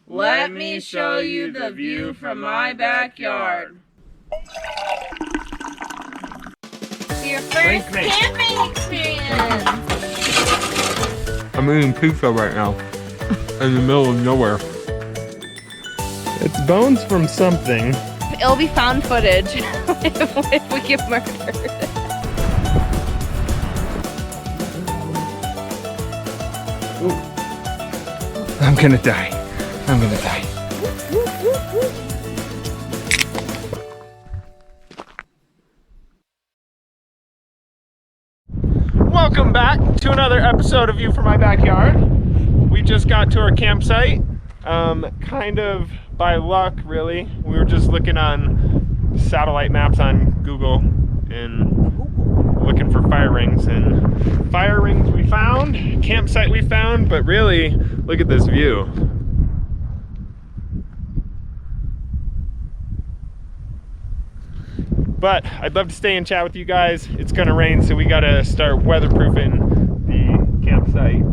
Let me show you the view from my backyard. Your first camping experience. I'm eating pizza right now in the middle of nowhere. It's bones from something. It'll be found footage if we get murdered. I'm gonna die. I'm gonna die. Welcome back to another episode of View from My Backyard. We just got to our campsite. Kind of by luck, really. We were just looking on satellite maps on Google and looking for fire rings. And fire rings we found, campsite we found, but really, look at this view. But I'd love to stay and chat with you guys. It's gonna rain, so we gotta start weatherproofing the campsite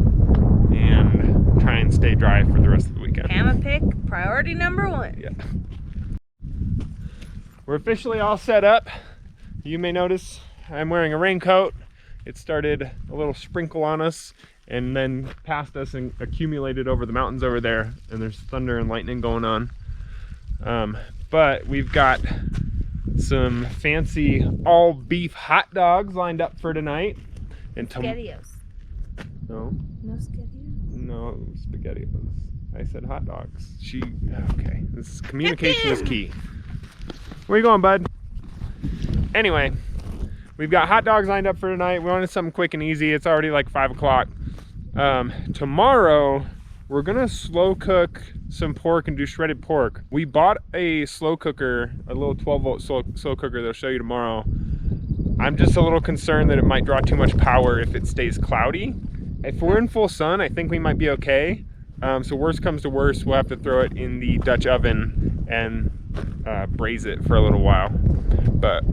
and try and stay dry for the rest of the weekend. Hammock pick, priority number one. Yeah. We're officially all set up. You may notice I'm wearing a raincoat. It started a little sprinkle on us and then past us and accumulated over the mountains over there, and there's thunder and lightning going on. But we've got some fancy all beef hot dogs lined up for tonight. And SpaghettiOs. No. No SpaghettiOs? No, SpaghettiOs. I said hot dogs. Okay. This communication is key. Where you going, bud? Anyway, we've got hot dogs lined up for tonight. We wanted something quick and easy. It's already like 5 o'clock. Tomorrow, we're gonna slow cook some pork and do shredded pork. We bought a slow cooker, a little 12-volt slow cooker that I'll show you tomorrow. I'm just a little concerned that it might draw too much power if it stays cloudy. If we're in full sun, I think we might be okay. So worst comes to worst, we'll have to throw it in the Dutch oven and braise it for a little while. But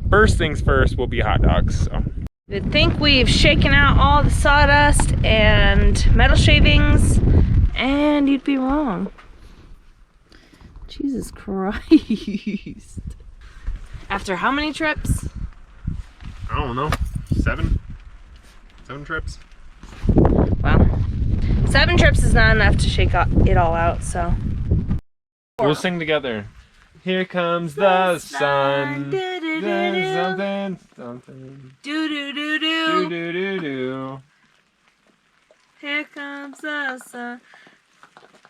first things first will be hot dogs. So. You'd think we've shaken out all the sawdust and metal shavings, and you'd be wrong. Jesus Christ. After how many trips? I don't know, 7 trips. Well, 7 trips is not enough to shake it all out, so. We'll sing together. Here comes the sun. Something, something. Do do do do. Do do do do. Here comes the sun.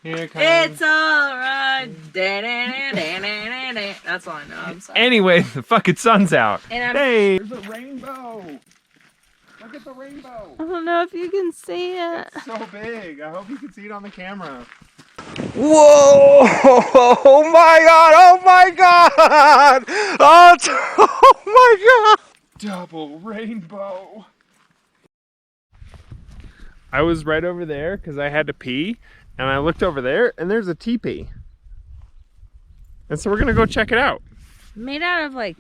Here comes. It's alright. That's all I know. I'm sorry. Anyway, the fucking sun's out. And Hey, there's a rainbow. Look at the rainbow. I don't know if you can see it. It's so big. I hope you can see it on the camera. Whoa! Oh my god! Oh my god! Oh my god! Double rainbow. I was right over there because I had to pee, and I looked over there, and there's a teepee. And so we're gonna go check it out. Made out of like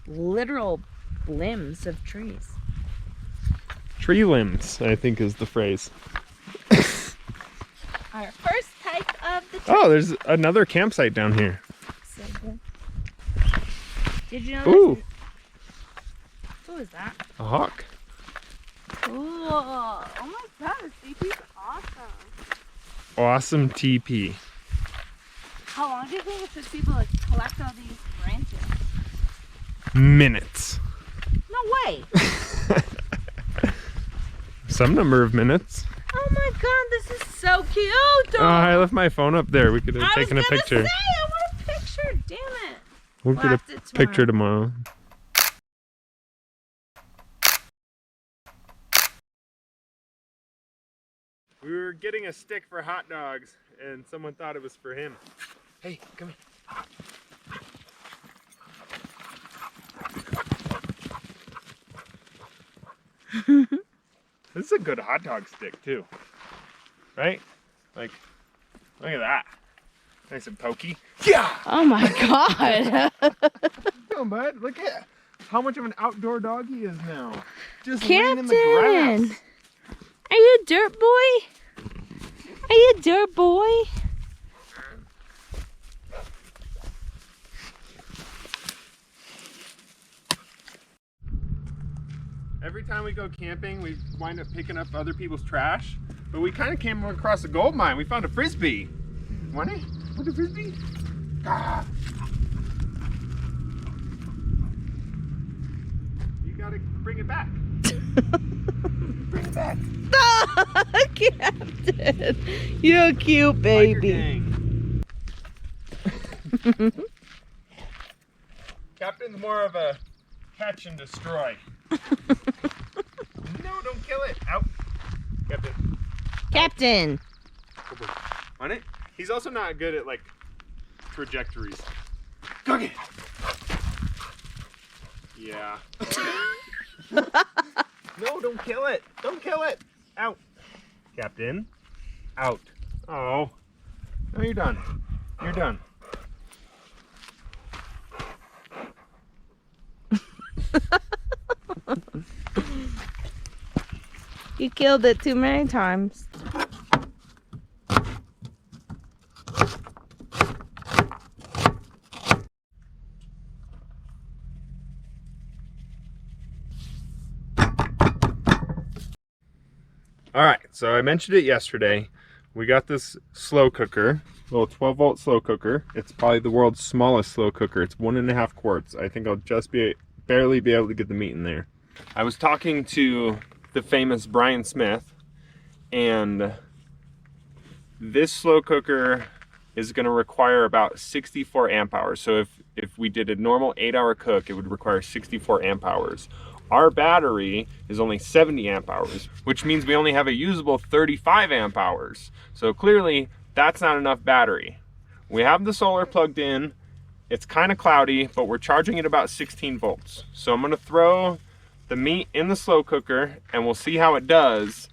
literal limbs of trees. Tree limbs, I think is the phrase. Our first type of the tree. Oh, there's another campsite down here. So good. Did you know? Ooh. What was that? A hawk. Ooh. Oh my god, this teepee's awesome. Awesome teepee. How long do you think it took people to collect all these branches? Minutes. No way. Some number of minutes. Oh my god, this is so cute. Oh, I left my phone up there. We could have taken a picture. I want a picture. Damn it. We'll get a picture tomorrow. We were getting a stick for hot dogs, and someone thought it was for him. Hey, come here. This is a good hot dog stick too, right? Like, look at that. Nice and pokey. Yeah! Oh my god. Come on, bud. Look at how much of an outdoor dog he is now. Just Captain, laying in the grass. are you a dirt boy? Are you a dirt boy? every time we go camping, we wind up picking up other people's trash. But we kind of came across a gold mine. We found a Frisbee. Want it? Want the Frisbee? Ah. You gotta bring it back. Bring it back. Captain, you're cute, baby. Captain's more of a catch and destroy. No, don't kill it. Out. Captain. Captain. On it? He's also not good at like trajectories. Go get it. Yeah. No, don't kill it. Don't kill it. Out. Captain. Out. Oh. No, you're done. You're done. You killed it too many times. All right, so I mentioned it yesterday. We got this slow cooker, little 12-volt slow cooker. It's probably the world's smallest slow cooker. It's 1.5 quarts. I think I'll just barely be able to get the meat in there. I was talking to the famous Brian Smith, and this slow cooker is going to require about 64 amp hours. So if we did a normal 8-hour cook, it would require 64 amp hours. Our battery is only 70 amp hours, which means we only have a usable 35 amp hours. So clearly that's not enough battery. We have the solar plugged in. It's kind of cloudy, but we're charging it about 16 volts. So I'm gonna throw the meat in the slow cooker and we'll see how it does.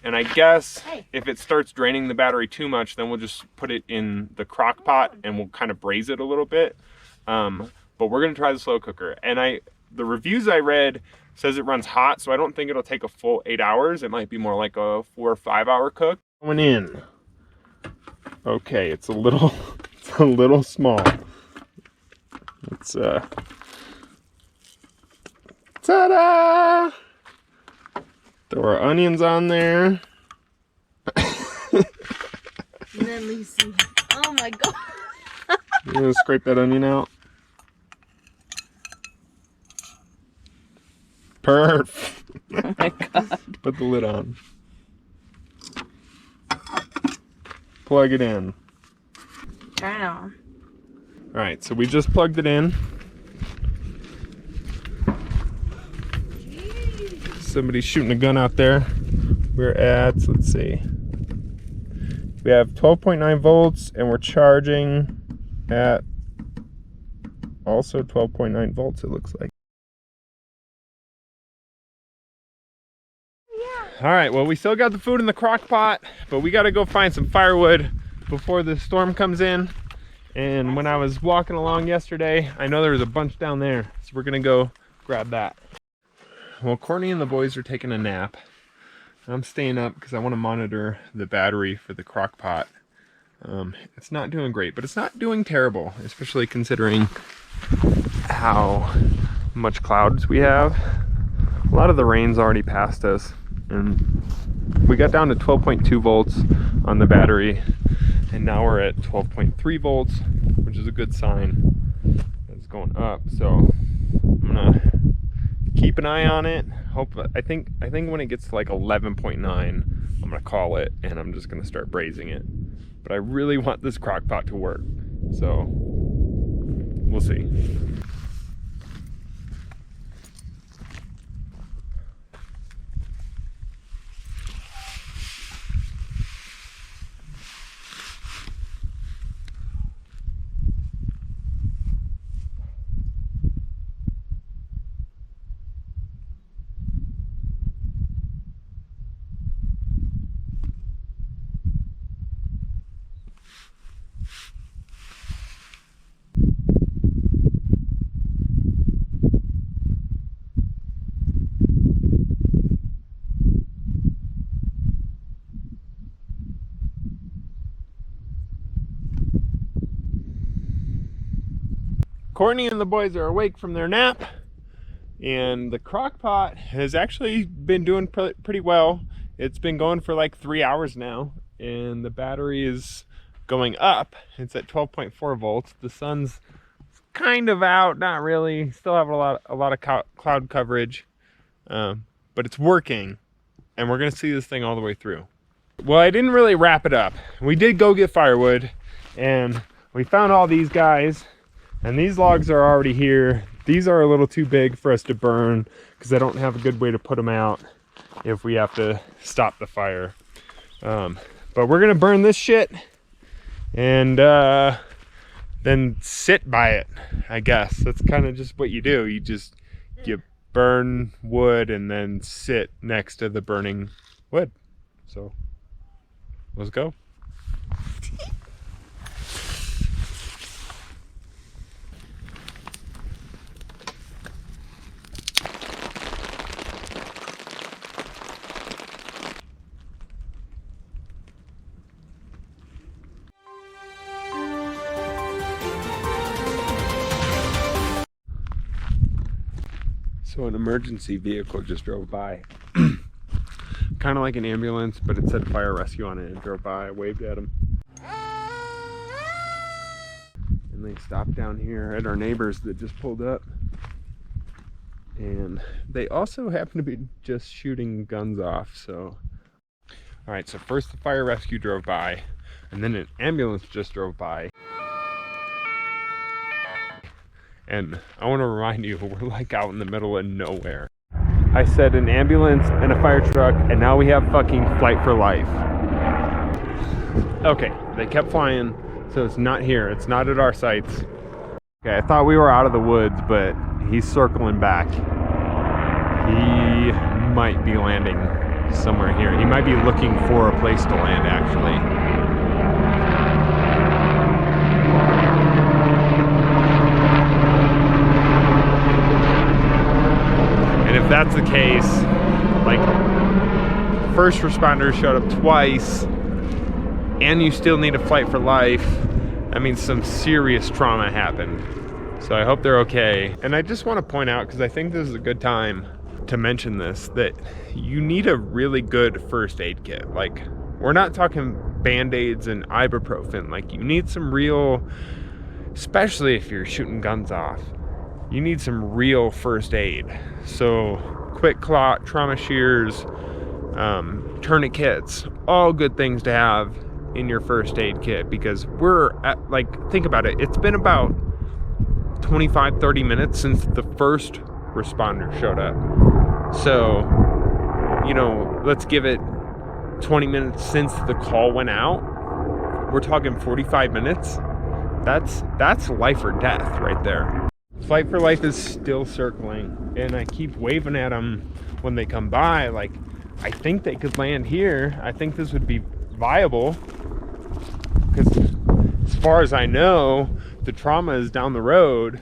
And I guess if it starts draining the battery too much, then we'll just put it in the crock pot and we'll kind of braise it a little bit. But we're gonna try the slow cooker. And the reviews I read says it runs hot, so I don't think it'll take a full 8 hours. It might be more like a 4 or 5 hour cook. Going in. Okay, it's a little small. It's ta-da! Throw our onions on there. And then Lucy. Oh my god. You're gonna scrape that onion out. Perfect. Oh my god. Put the lid on. Plug it in. Turn it on. Alright, so we just plugged it in. Somebody's shooting a gun out there. We're at, let's see. We have 12.9 volts and we're charging at also 12.9 volts, it looks like. All right, well, we still got the food in the crock pot, but we got to go find some firewood before the storm comes in. And when I was walking along yesterday, I know there was a bunch down there, so we're gonna go grab that. Well, Courtney and the boys are taking a nap. I'm staying up because I want to monitor the battery for the crock pot. It's not doing great, but it's not doing terrible, especially considering how much clouds we have. A lot of the rain's already passed us. And we got down to 12.2 volts on the battery, and now we're at 12.3 volts, which is a good sign. It's going up, so I'm gonna keep an eye on it. I think when it gets to like 11.9, I'm gonna call it, and I'm just gonna start braising it. But I really want this crock pot to work, so we'll see. Courtney and the boys are awake from their nap. And the crock pot has actually been doing pretty well. It's been going for like 3 hours now, and the battery is going up. It's at 12.4 volts. The sun's kind of out, not really. Still have a lot of cloud coverage, but it's working, and we're gonna see this thing all the way through. Well, I didn't really wrap it up. We did go get firewood, and we found all these guys, and these logs are already here. These are a little too big for us to burn because I don't have a good way to put them out if we have to stop the fire. But we're gonna burn this shit and then sit by it, I guess. That's kind of just what you do. You burn wood and then sit next to the burning wood. So let's go. So an emergency vehicle just drove by. Kind of like an ambulance, but it said fire rescue on it, and drove by. I waved at them. And they stopped down here at our neighbors that just pulled up. And they also happen to be just shooting guns off, so. All right, so first the fire rescue drove by, and then an ambulance just drove by. And I want to remind you, we're like out in the middle of nowhere. I said an ambulance and a fire truck, and now we have fucking flight for life. Okay, they kept flying, so it's not here. It's not at our sites. Okay, I thought we were out of the woods, but he's circling back. He might be landing somewhere here. He might be looking for a place to land, actually. If that's the case, like, first responders showed up twice and you still need a flight for life, that means some serious trauma happened. So I hope they're okay. And I just want to point out, because I think this is a good time to mention this, that you need a really good first aid kit. Like, we're not talking Band-Aids and ibuprofen. Like, you need some real, especially if you're shooting guns off, you need some real first aid. So quick clot, trauma shears, tourniquets, all good things to have in your first aid kit, because we're at, like, think about it, it's been about 25-30 minutes since the first responder showed up. So, you know, let's give it 20 minutes since the call went out. We're talking 45 minutes. That's life or death right there. Flight for Life is still circling, and I keep waving at them when they come by. Like, I think they could land here. I think this would be viable, because as far as I know, the trauma is down the road,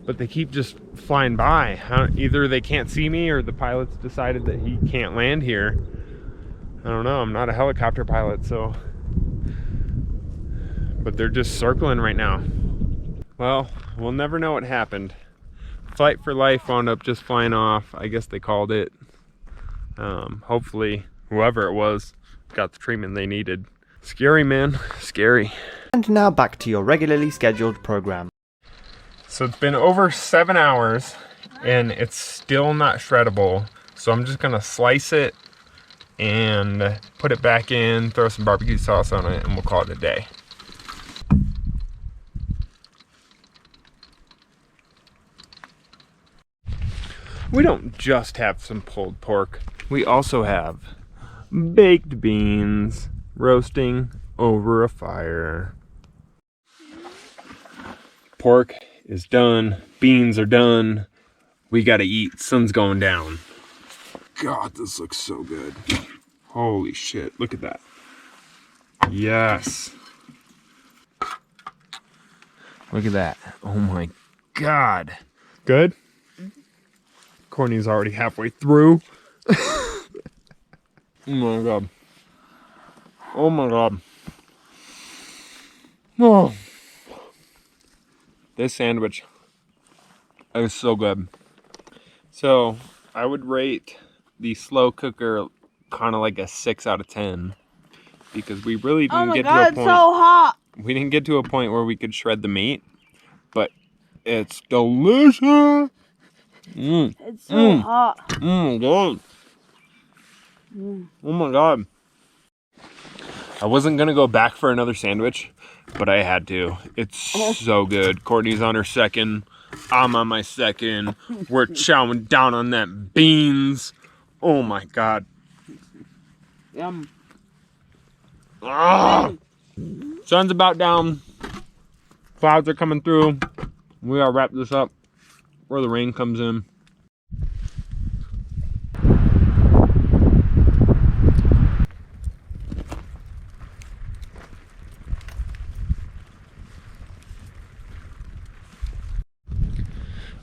but they keep just flying by. Either they can't see me, or the pilot's decided that he can't land here. I don't know. I'm not a helicopter pilot, so. But they're just circling right now. Well, we'll never know what happened. Flight for Life wound up just flying off. I guess they called it. Hopefully, whoever it was got the treatment they needed. Scary, man. Scary. And now back to your regularly scheduled program. So it's been over 7 hours, and it's still not shreddable. So I'm just gonna slice it and put it back in, throw some barbecue sauce on it, and we'll call it a day. We don't just have some pulled pork. We also have baked beans roasting over a fire. Pork is done. Beans are done. We gotta eat. Sun's going down. God, this looks so good. Holy shit, look at that. Yes. Look at that. Oh my God. Good? Courtney's already halfway through. Oh my God. Oh my God. Oh. This sandwich is so good. So I would rate the slow cooker kind of like a 6 out of 10 because we really didn't get to a point. So hot. We didn't get to a point where we could shred the meat, but it's delicious. It's so hot. God. Oh my God. I wasn't gonna go back for another sandwich, but I had to. It's so good. Courtney's on her second. I'm on my second. We're chowing down on that beans. Oh my God. Yum. Ah! Sun's about down. Clouds are coming through. We gotta wrap this up before the rain comes in.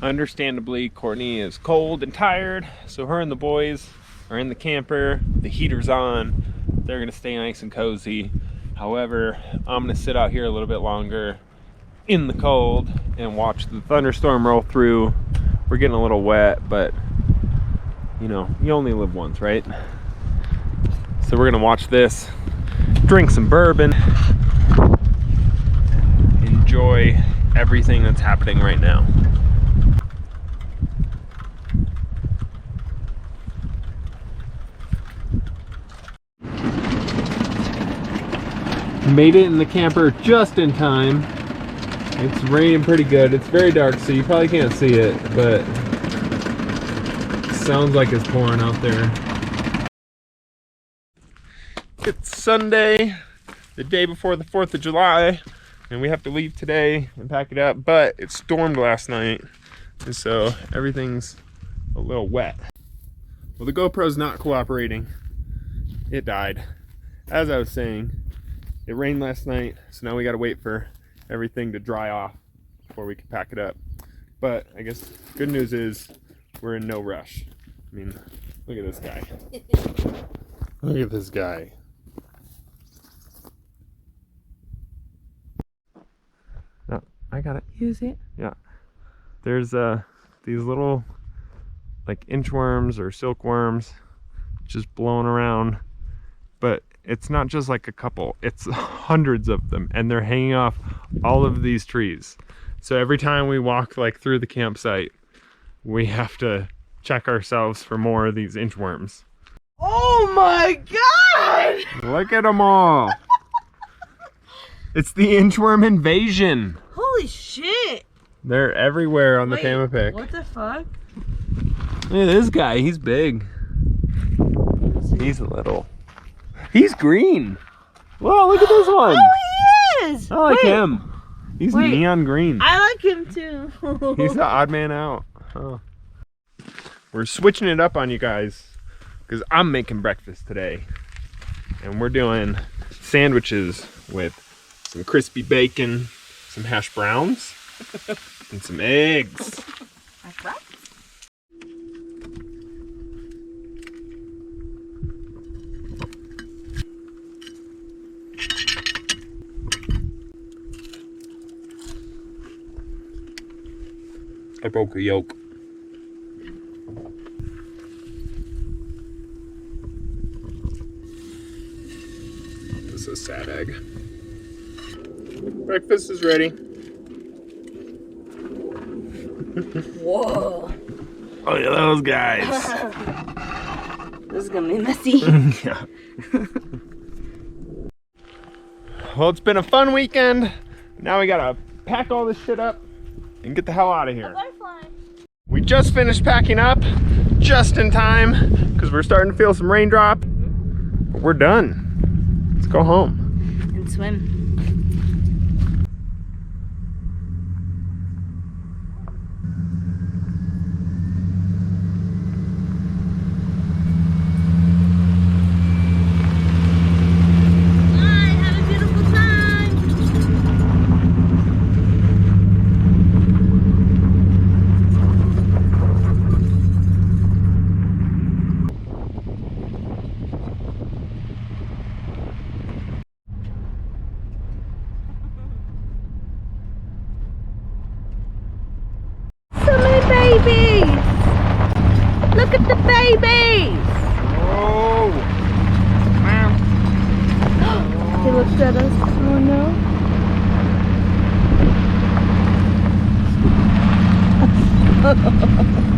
Understandably, Courtney is cold and tired, so her and the boys are in the camper. The heater's on. They're gonna stay nice and cozy. However, I'm gonna sit out here a little bit longer in the cold and watch the thunderstorm roll through. We're getting a little wet, but you know, you only live once, right? So we're gonna watch this, drink some bourbon, enjoy everything that's happening right now. Made it in the camper just in time. It's raining pretty good. It's very dark, so you probably can't see it, but it sounds like it's pouring out there. It's Sunday, the day before the 4th of July, and we have to leave today and pack it up, but it stormed last night, and so everything's a little wet. Well, the GoPro's not cooperating. It died. As I was saying, it rained last night, so now we gotta wait for everything to dry off before we can pack it up. But I guess good news is we're in no rush. I mean, look at this guy. Look at this guy. Oh, I gotta use it. Yeah. There's these little like inchworms or silkworms just blowing around. But it's not just like a couple, it's hundreds of them, and they're hanging off all of these trees. So every time we walk like through the campsite, we have to check ourselves for more of these inchworms. Oh my God! Look at them all. It's the inchworm invasion. Holy shit! They're everywhere on the Wait, Pamapic. what the fuck? Look at this guy, he's big. He's little. He's green. Whoa, look at this one. Oh, he is! I like him. He's neon green. I like him too. He's the odd man out. Huh. We're switching it up on you guys because I'm making breakfast today. And we're doing sandwiches with some crispy bacon, some hash browns, and some eggs. Hash browns? I broke a yolk. This is a sad egg. Breakfast is ready. Whoa. Oh yeah, those guys. This is gonna be messy. Yeah. Well, it's been a fun weekend. Now we gotta pack all this shit up and get the hell out of here. We just finished packing up just in time because we're starting to feel some raindrop. But we're done. Let's go home. And swim. babies! Oh! He looked at us. Oh no.